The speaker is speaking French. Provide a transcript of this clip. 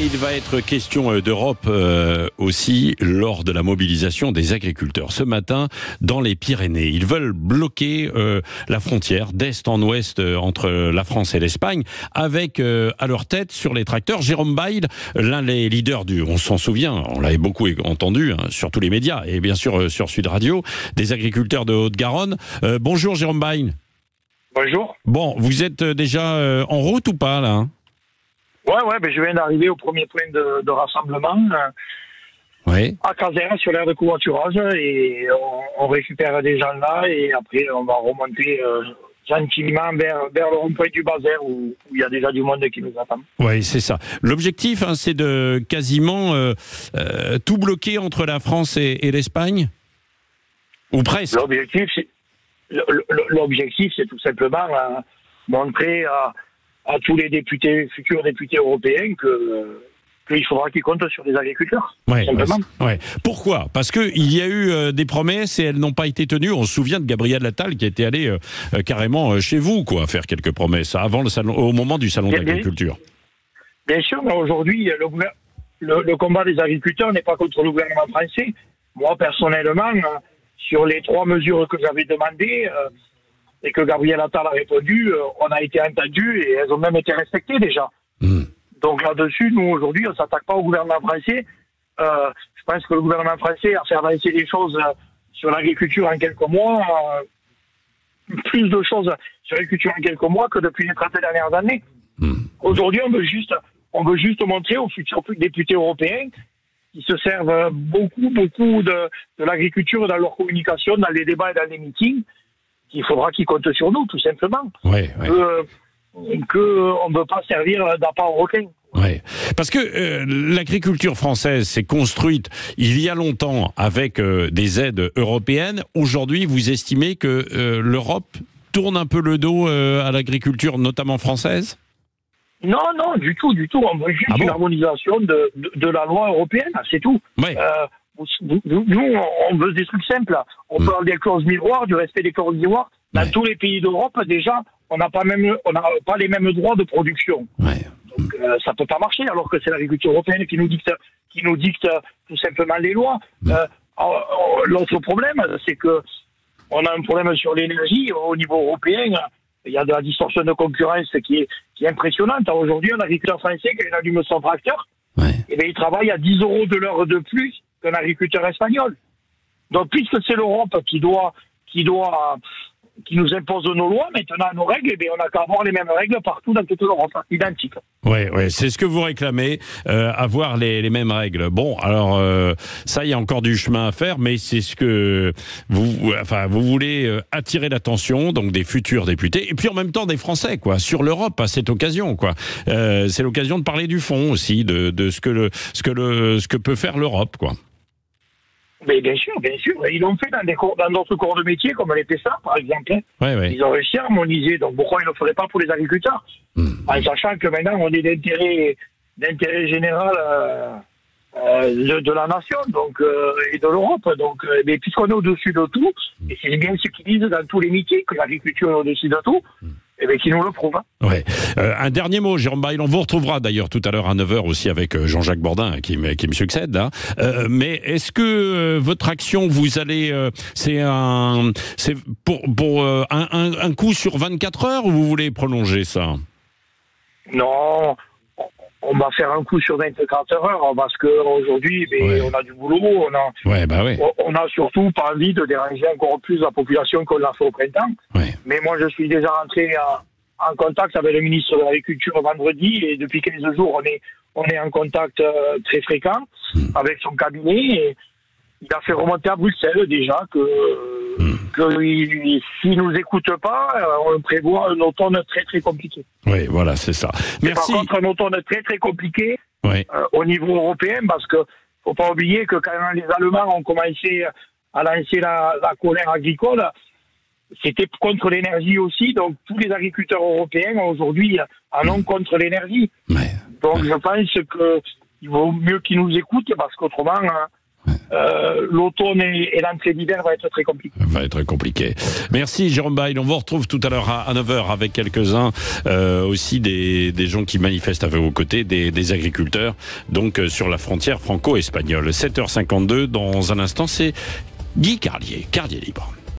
il va être question d'Europe aussi lors de la mobilisation des agriculteurs. Ce matin, dans les Pyrénées, ils veulent bloquer la frontière d'est en ouest entre la France et l'Espagne, avec à leur tête sur les tracteurs Jérôme Bail, l'un des leaders on s'en souvient, on l'avait beaucoup entendu sur tous les médias et bien sûr sur Sud Radio, des agriculteurs de Haute-Garonne. Bonjour Jérôme Bail. Bonjour. Bon, vous êtes déjà en route ou pas là ? Ouais, je viens d'arriver au premier point de rassemblement à Casères sur l'aire de covoiturage et on récupère des gens là et après on va remonter gentiment vers le rond-point du Bazar où il y a déjà du monde qui nous attend. Oui, c'est ça. L'objectif, c'est de quasiment tout bloquer entre la France et l'Espagne ? Ou presque ? L'objectif, c'est tout simplement montrer à tous les futurs députés européens qu'il faudra qu'ils comptent sur les agriculteurs. Simplement. Pourquoi ? Parce qu'il y a eu des promesses et elles n'ont pas été tenues. On se souvient de Gabriel Attal qui était allé carrément chez vous, faire quelques promesses avant au moment du salon de l'agriculture. Bien sûr, mais aujourd'hui, le combat des agriculteurs n'est pas contre le gouvernement français. Moi, personnellement, sur les 3 mesures que j'avais demandées et que Gabriel Attal a répondu, on a été entendus et elles ont même été respectées déjà. Donc là-dessus, nous, aujourd'hui, on ne s'attaque pas au gouvernement français. Je pense que le gouvernement français a fait avancer les choses sur l'agriculture en quelques mois, plus de choses sur l'agriculture en quelques mois que depuis les 30 dernières années. Aujourd'hui, on veut juste montrer aux futurs députés européens qui se servent beaucoup de l'agriculture dans leur communication, dans les débats et dans les meetings, qu'il faudra qu'ils comptent sur nous, tout simplement. Qu'on ne veut pas servir d'appât au requin. Parce que l'agriculture française s'est construite il y a longtemps avec des aides européennes. Aujourd'hui, vous estimez que l'Europe tourne un peu le dos à l'agriculture, notamment française ? Non, du tout. On veut juste une harmonisation de la loi européenne, c'est tout. Nous, on veut des trucs simples. On parle des clauses miroirs, du respect des clauses miroirs. Dans tous les pays d'Europe, déjà, on n'a pas les mêmes droits de production. Donc, ça ne peut pas marcher, alors que c'est l'agriculture européenne qui nous dicte tout simplement les lois. L'autre problème, c'est que on a un problème sur l'énergie au niveau européen. Il y a de la distorsion de concurrence qui est impressionnante. Aujourd'hui, un agriculteur français qui allume son tracteur, il travaille à 10 € de l'heure de plus qu'un agriculteur espagnol. Donc, puisque c'est l'Europe qui nous impose nos lois, maintenant nos règles, on n'a qu'à avoir les mêmes règles partout dans toute l'Europe, identiques. C'est ce que vous réclamez, avoir les mêmes règles. Bon, alors ça, il y a encore du chemin à faire, mais c'est ce que vous voulez attirer l'attention donc des futurs députés et puis en même temps des Français, sur l'Europe à cette occasion, c'est l'occasion de parler du fond aussi, de ce que peut faire l'Europe, Mais bien sûr. Ils l'ont fait dans d'autres corps de métier, comme les PSA, par exemple. Ils ont réussi à harmoniser. Donc pourquoi ils ne le feraient pas pour les agriculteurs ? En sachant que maintenant, on est d'intérêt général de la nation et de l'Europe. Mais puisqu'on est au-dessus de tout, et c'est bien ce qu'ils disent dans tous les métiers, que l'agriculture est au-dessus de tout, qui nous le prouve. Un dernier mot, Jérôme Bail, on vous retrouvera d'ailleurs tout à l'heure à 9h aussi avec Jean-Jacques Bourdin qui me succède. Mais est-ce que votre action, vous allez... c'est pour un coup sur 24 heures ou vous voulez prolonger ça ? Non, on va faire un coup sur 24 heures parce qu'aujourd'hui, on a du boulot, on a surtout pas envie de déranger encore plus la population qu'on l'a fait au printemps. Mais moi, je suis déjà rentré en contact avec le ministre de l'Agriculture vendredi et depuis 15 jours, on est en contact très fréquent avec son cabinet et il a fait remonter à Bruxelles déjà que s'il nous écoute pas, on prévoit un automne très très compliqué. C'est ça. Merci. Par contre, un automne très très compliqué au niveau européen parce que faut pas oublier que quand les Allemands ont commencé à lancer la colère agricole, c'était contre l'énergie aussi, donc tous les agriculteurs européens aujourd'hui en ont contre l'énergie. Donc je pense qu'il vaut mieux qu'ils nous écoutent parce qu'autrement l'automne et l'entrée d'hiver va être très compliquée. Va être compliqué. Merci Jérôme Bail. On vous retrouve tout à l'heure à 9h avec quelques-uns aussi des gens qui manifestent à vos côtés, des agriculteurs, donc sur la frontière franco-espagnole. 7h52, dans un instant, c'est Guy Carlier, Carlier Libre.